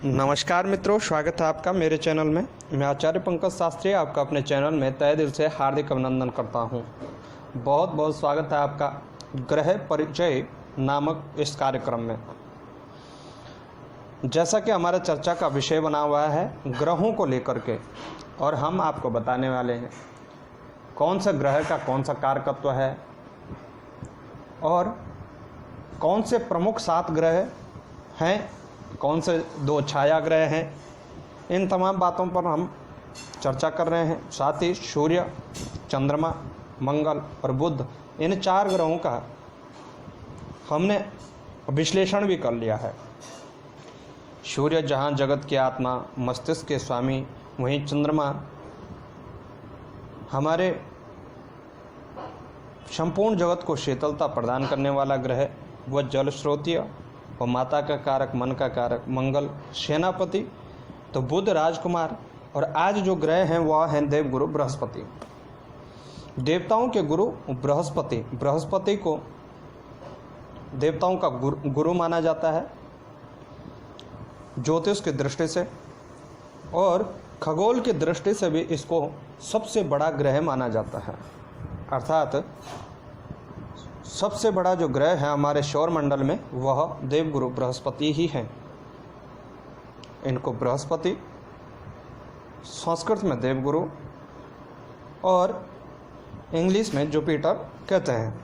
नमस्कार मित्रों, स्वागत है आपका मेरे चैनल में। मैं आचार्य पंकज शास्त्री आपका अपने चैनल में तहे दिल से हार्दिक अभिनंदन करता हूं। बहुत बहुत स्वागत है आपका ग्रह परिचय नामक इस कार्यक्रम में। जैसा कि हमारा चर्चा का विषय बना हुआ है ग्रहों को लेकर के, और हम आपको बताने वाले हैं कौन सा ग्रह का कौन सा कारकत्व है और कौन से प्रमुख 7 ग्रह हैं, कौन से 2 छाया ग्रह हैं। इन तमाम बातों पर हम चर्चा कर रहे हैं। साथ ही सूर्य, चंद्रमा, मंगल और बुध, इन 4 ग्रहों का हमने विश्लेषण भी कर लिया है। सूर्य जहाँ जगत की आत्मा, मस्तिष्क के स्वामी, वहीं चंद्रमा हमारे संपूर्ण जगत को शीतलता प्रदान करने वाला ग्रह, वह जल स्रोतीय और माता का कारक, मन का कारक मंगल, सेनापति तो बुध राजकुमार, और आज जो ग्रह हैं वह हैं देवगुरु बृहस्पति। देवताओं के गुरु बृहस्पति को देवताओं का गुरु माना जाता है ज्योतिष की दृष्टि से, और खगोल की दृष्टि से भी इसको सबसे बड़ा ग्रह माना जाता है। अर्थात सबसे बड़ा जो ग्रह है हमारे सौरमंडल में वह देवगुरु बृहस्पति ही हैं। इनको बृहस्पति, संस्कृत में देवगुरु और इंग्लिश में जुपिटर कहते हैं।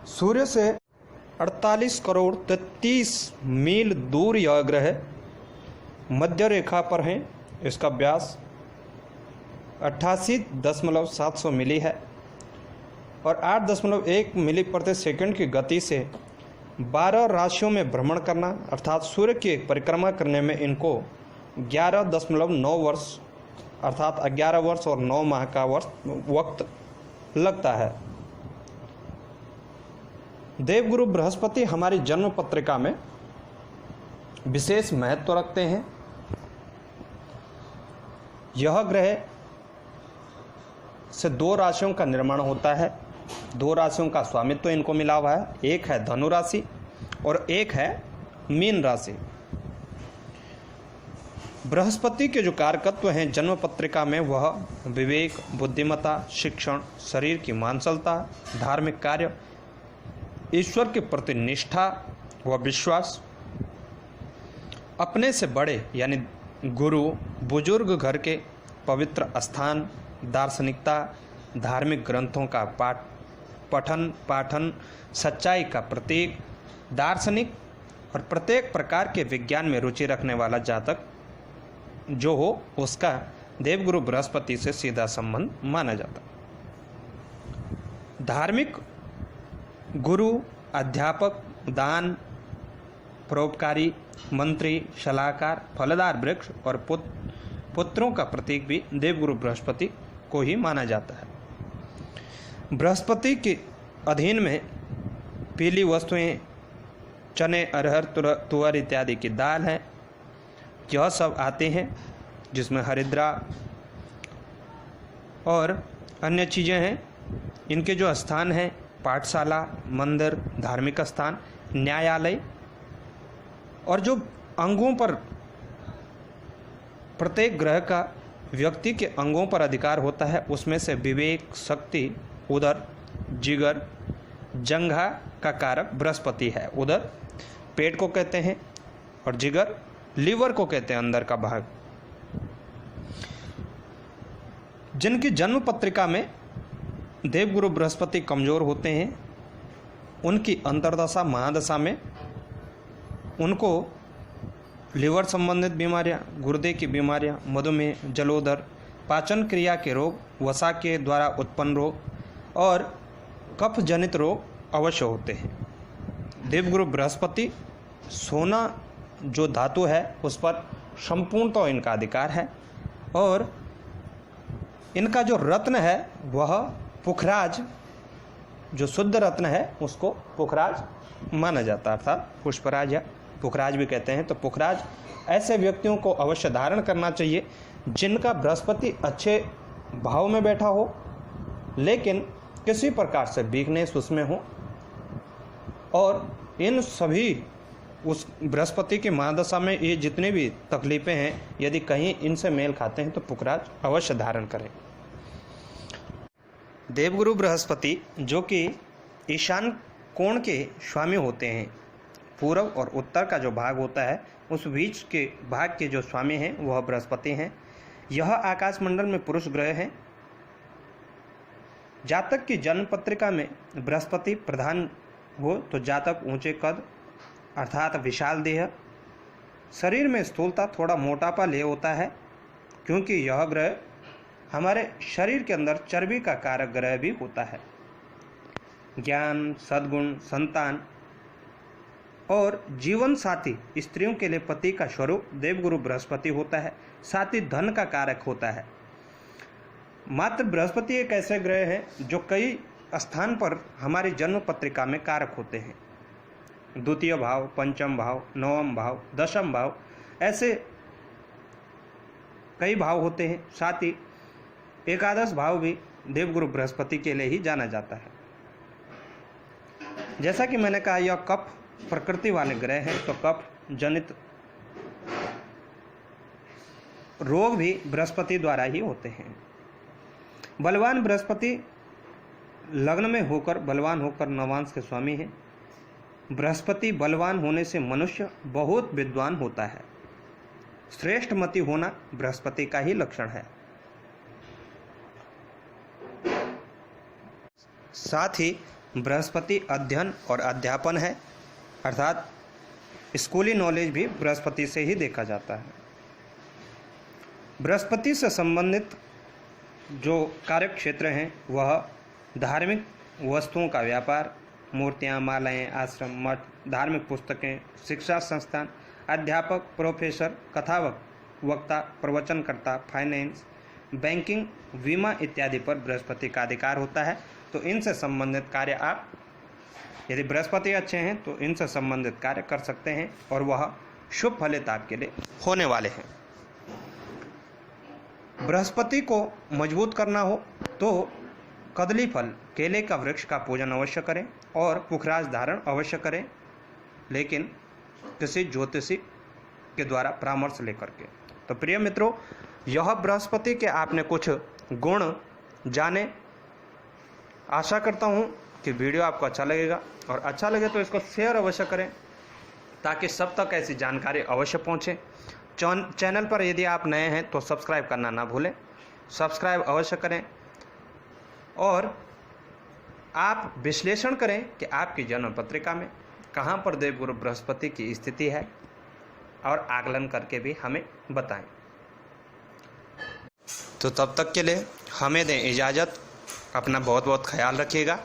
सूर्य से 48 करोड़ 33 मील दूर यह ग्रह मध्य रेखा पर है। इसका व्यास 88.700 मिली है और 8.1 मिली प्रति सेकंड की गति से 12 राशियों में भ्रमण करना, अर्थात सूर्य की एक परिक्रमा करने में इनको 11.9 वर्ष अर्थात 11 वर्ष और 9 माह का वक्त लगता है। देवगुरु बृहस्पति हमारी जन्म पत्रिका में विशेष महत्व रखते हैं। यह ग्रह से 2 राशियों का निर्माण होता है। 2 राशियों का स्वामित्व इनको मिला हुआ है। एक है धनु राशि और एक है मीन राशि। बृहस्पति के जो कारकत्व हैं जन्म पत्रिका में, वह विवेक, बुद्धिमत्ता, शिक्षण, शरीर की मांसलता, धार्मिक कार्य, ईश्वर के प्रति निष्ठा व विश्वास, अपने से बड़े यानी गुरु, बुजुर्ग घर के पवित्र स्थान, दार्शनिकता, धार्मिक ग्रंथों का पठन पाठन, सच्चाई का प्रतीक, दार्शनिक और प्रत्येक प्रकार के विज्ञान में रुचि रखने वाला जातक जो हो, उसका देवगुरु बृहस्पति से सीधा संबंध माना जाता। धार्मिक गुरु, अध्यापक, दान, परोपकारी, मंत्री, सलाहकार, फलदार वृक्ष और पुत्रों का प्रतीक भी देवगुरु बृहस्पति को ही माना जाता है। बृहस्पति के अधीन में पीली वस्तुएं, चने, अरहर, तुअर इत्यादि की दाल है, यह सब आते हैं, जिसमें हरिद्रा और अन्य चीज़ें हैं। इनके जो स्थान हैं पाठशाला, मंदिर, धार्मिक स्थान, न्यायालय, और जो अंगों पर प्रत्येक ग्रह का व्यक्ति के अंगों पर अधिकार होता है, उसमें से विवेक, शक्ति, उदर, जिगर, जंघा का कारक बृहस्पति है। उदर पेट को कहते हैं और जिगर लीवर को कहते हैं, अंदर का भाग। जिनकी जन्म पत्रिका में देवगुरु बृहस्पति कमजोर होते हैं, उनकी अंतर्दशा महादशा में उनको लीवर संबंधित बीमारियां, गुर्दे की बीमारियां, मधुमेह, जलोदर, पाचन क्रिया के रोग, वसा के द्वारा उत्पन्न रोग और कफ जनित रोग अवश्य होते हैं। देवगुरु बृहस्पति, सोना जो धातु है उस पर संपूर्णतः इनका अधिकार है, और इनका जो रत्न है वह पुखराज, जो शुद्ध रत्न है उसको पुखराज माना जाता है, अर्थात पुष्पराज या पुखराज भी कहते हैं। तो पुखराज ऐसे व्यक्तियों को अवश्य धारण करना चाहिए जिनका बृहस्पति अच्छे भाव में बैठा हो, लेकिन किसी प्रकार से वीकनेस उसमें हो, और इन सभी उस बृहस्पति की महादशा में ये जितने भी तकलीफ़ें हैं, यदि कहीं इनसे मेल खाते हैं तो पुखराज अवश्य धारण करें। देवगुरु बृहस्पति जो कि ईशान कोण के स्वामी होते हैं, पूर्व और उत्तर का जो भाग होता है उस बीच के भाग के जो स्वामी हैं वह बृहस्पति हैं। यह आकाशमंडल में पुरुष ग्रह हैं। जातक की जन्म पत्रिका में बृहस्पति प्रधान हो तो जातक ऊंचे कद अर्थात विशाल देह, शरीर में स्थूलता, थोड़ा मोटापा ले होता है, क्योंकि यह ग्रह हमारे शरीर के अंदर चर्बी का कारक ग्रह भी होता है। ज्ञान, सद्गुण, संतान और जीवन साथी स्त्रियों के लिए पति का स्वरूप देवगुरु बृहस्पति होता है, साथ ही धन का कारक होता है। मात्र बृहस्पति एक ऐसे ग्रह हैं जो कई स्थान पर हमारी जन्म पत्रिका में कारक होते हैं। द्वितीय भाव, पंचम भाव, नवम भाव, दशम भाव, ऐसे कई भाव होते हैं। साथ ही एकादश भाव भी देवगुरु बृहस्पति के लिए ही जाना जाता है। जैसा कि मैंने कहा, यह कफ प्रकृति वाले ग्रह हैं, तो कफ जनित रोग भी बृहस्पति द्वारा ही होते हैं। बलवान बृहस्पति लग्न में होकर बलवान होकर नवांश के स्वामी हैं। बृहस्पति बलवान होने से मनुष्य बहुत विद्वान होता है। श्रेष्ठ मति होना बृहस्पति का ही लक्षण है। साथ ही बृहस्पति अध्ययन और अध्यापन है, अर्थात स्कूली नॉलेज भी बृहस्पति से ही देखा जाता है। बृहस्पति से संबंधित जो कार्य क्षेत्र हैं वह धार्मिक वस्तुओं का व्यापार, मूर्तियाँ, मालाएँ, आश्रम, मठ, धार्मिक पुस्तकें, शिक्षा संस्थान, अध्यापक, प्रोफेसर, कथावक, वक्ता, प्रवचनकर्ता, फाइनेंस, बैंकिंग, बीमा इत्यादि पर बृहस्पति का अधिकार होता है। तो इनसे संबंधित कार्य आप, यदि बृहस्पति अच्छे हैं तो इनसे संबंधित कार्य कर सकते हैं और वह शुभ फलित आपके लिए होने वाले हैं। बृहस्पति को मजबूत करना हो तो कदली फल, केले का वृक्ष का पूजन अवश्य करें और पुखराज धारण अवश्य करें, लेकिन किसी ज्योतिषी के द्वारा परामर्श लेकर के। तो प्रिय मित्रों, यह बृहस्पति के आपने कुछ गुण जाने। आशा करता हूँ कि वीडियो आपको अच्छा लगेगा, और अच्छा लगे तो इसको शेयर अवश्य करें ताकि सब तक ऐसी जानकारी अवश्य पहुँचे। चैनल पर यदि आप नए हैं तो सब्सक्राइब करना ना भूलें, सब्सक्राइब अवश्य करें और आप विश्लेषण करें कि आपकी जन्म पत्रिका में कहाँ पर देवगुरु बृहस्पति की स्थिति है और आकलन करके भी हमें बताएं। तो तब तक के लिए हमें दें इजाज़त। अपना बहुत बहुत ख्याल रखिएगा।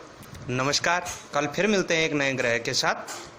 नमस्कार। कल फिर मिलते हैं एक नए ग्रह के साथ।